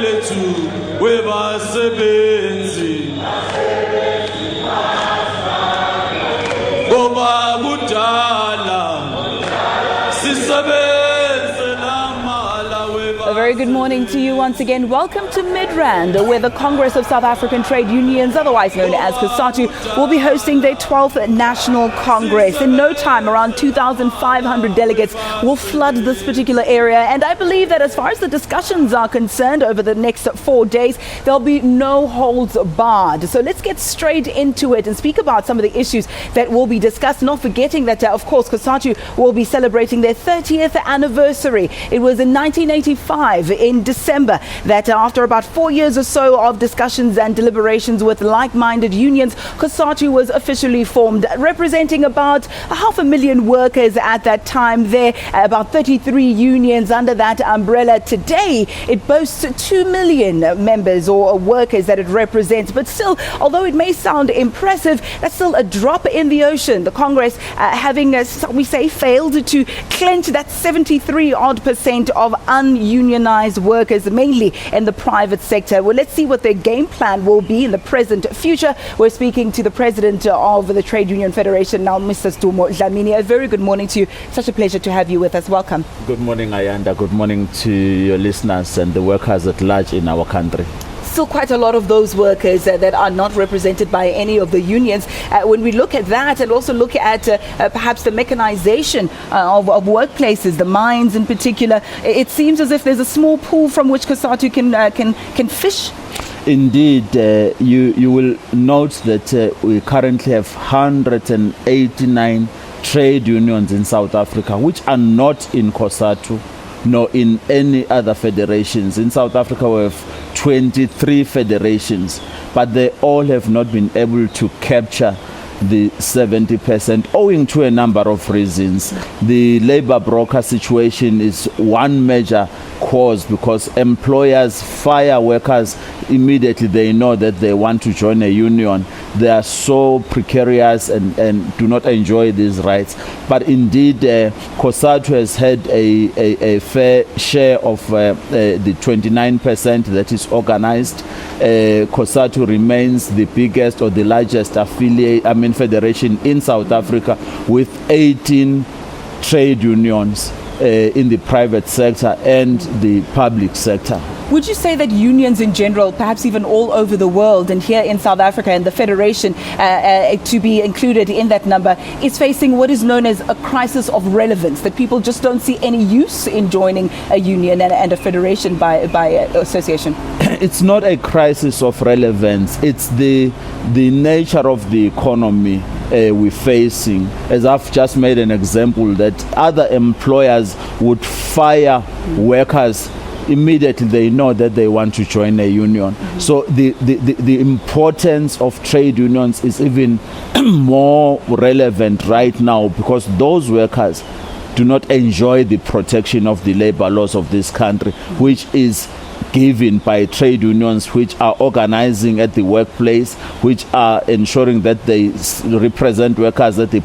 lethu webasebenzi ngoba kudala sisebenzela mala A very good morning to you once again. Welcome to Midrand, where the Congress of South African Trade Unions, otherwise known as Cosatu, will be hosting their 12th National Congress. In no time, around 2,500 delegates will flood this particular area. And I believe that as far as the discussions are concerned over the next 4 days, there'll be no holds barred. So let's get straight into it and speak about some of the issues that will be discussed. Not forgetting that, of course, Cosatu will be celebrating their 30th anniversary. It was in 1985. In December that after about 4 years or so of discussions and deliberations with like-minded unions, Cosatu was officially formed, representing about 500,000 workers at that time. There about 33 unions under that umbrella. Today it boasts 2 million members or workers that it represents, but still, although it may sound impressive, that's still a drop in the ocean. The Congress having, we say, failed to clench that 73% of ununionized workers, mainly in the private sector. Well, let's see what their game plan will be in the present future. We're speaking to the president of the Trade Union Federation now, Mr. S'dumo Dlamini. A very good morning to you. Such a pleasure to have you with us. Welcome. Good morning, Ayanda. Good morning to your listeners and the workers at large in our country. Still quite a lot of those workers that are not represented by any of the unions. When we look at that and also look at perhaps the mechanization of workplaces, the mines in particular, it seems as if there's a small pool from which Cosatu can fish. Indeed, you will note that we currently have 189 trade unions in South Africa, which are not in Cosatu, nor in any other federations. In South Africa, we have 23 federations, but they all have not been able to capture the 70% owing to a number of reasons. The labor broker situation is one major cause, because employers fire workers immediately they know that they want to join a union. They are so precarious and do not enjoy these rights. But indeed, Cosatu has had a fair share of the 29% that is organized. Cosatu remains the biggest or the largest federation in South Africa, with 18 trade unions in the private sector and the public sector. Would you say that unions in general, perhaps even all over the world and here in South Africa, and the federation to be included in that number, is facing what is known as a crisis of relevance, that people just don't see any use in joining a union and a federation by association? It's not a crisis of relevance. It's the nature of the economy we're facing. As I've just made an example, that other employers would fire workers immediately they know that they want to join a union. So the importance of trade unions is even more relevant right now, because those workers do not enjoy the protection of the labor laws of this country, which is given by trade unions, which are organizing at the workplace, which are ensuring that they represent workers at the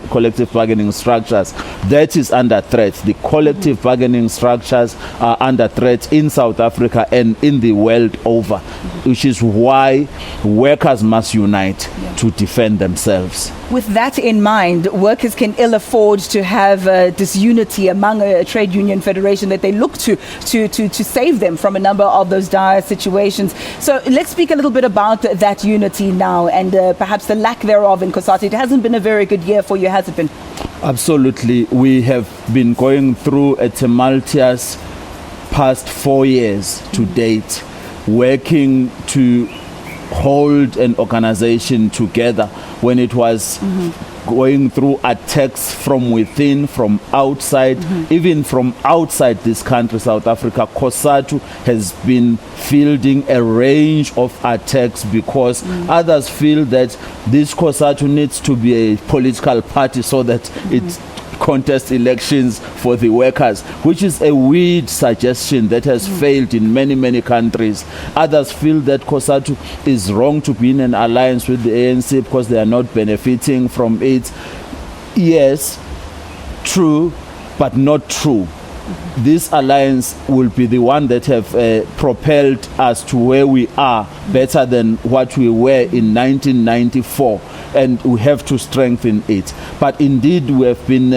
collective bargaining structures. That is under threat. The collective bargaining structures are under threat in South Africa and in the world over, which is why workers must unite to defend themselves. With that in mind, workers can ill afford to have disunity among a trade union federation that they look to save them from a number of those dire situations. So let's speak a little bit about that unity now, and perhaps the lack thereof in Cosatu. It hasn't been a very good year for you, has it been? Absolutely. We have been going through a tumultuous past 4 years to date, working to hold an organization together when it was going through attacks from within, from outside, even from outside this country, South Africa. Cosatu has been fielding a range of attacks because others feel that this Cosatu needs to be a political party so that it contest elections for the workers, which is a weird suggestion that has failed in many countries. Others feel that Cosatu is wrong to be in an alliance with the ANC because they are not benefiting from it. Yes, true, but not true. this alliance will be the one that have propelled us to where we are better than what we were in 1994, and we have to strengthen it. But indeed, we have been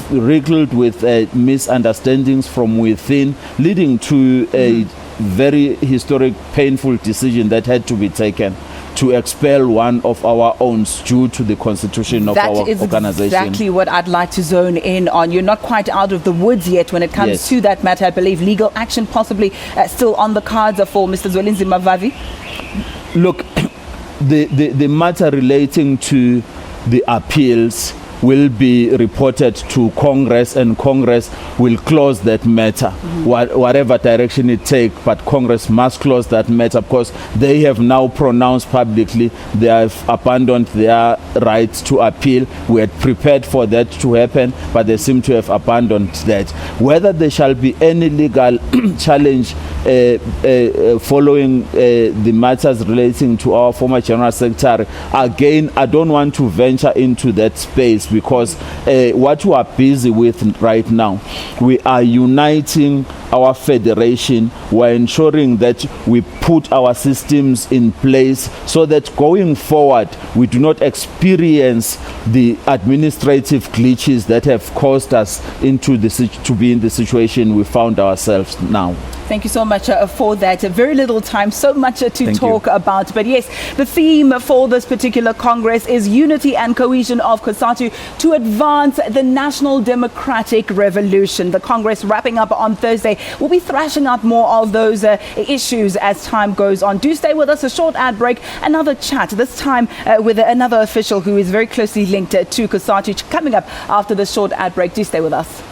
riddled with misunderstandings from within, leading to a very historic, painful decision that had to be taken to expel one of our own due to the constitution of our organization. That is exactly what I'd like to zone in on. You're not quite out of the woods yet when it comes to that matter. I believe legal action possibly still on the cards for Mr. Zwelinzima Mavavi. Look, the matter relating to the appeals will be reported to Congress, and Congress will close that matter, whatever direction it takes. But Congress must close that matter because they have now pronounced publicly they have abandoned their right to appeal. We had prepared for that to happen, but they seem to have abandoned that. Whether there shall be any legal challenge following the matters relating to our former General Secretary, again, I don't want to venture into that space, because what we are busy with right now, we are uniting our federation. We're ensuring that we put our systems in place so that going forward we do not experience the administrative glitches that have caused us to be in the situation we found ourselves now. Thank you so much for that. Very little time, so much to talk about. But yes, the theme for this particular Congress is unity and cohesion of Cosatu to advance the national democratic revolution. The Congress wrapping up on Thursday. We'll be thrashing out more of those issues as time goes on. Do stay with us. A short ad break, another chat, this time with another official who is very closely linked to Cosatu, coming up after the short ad break. Do stay with us.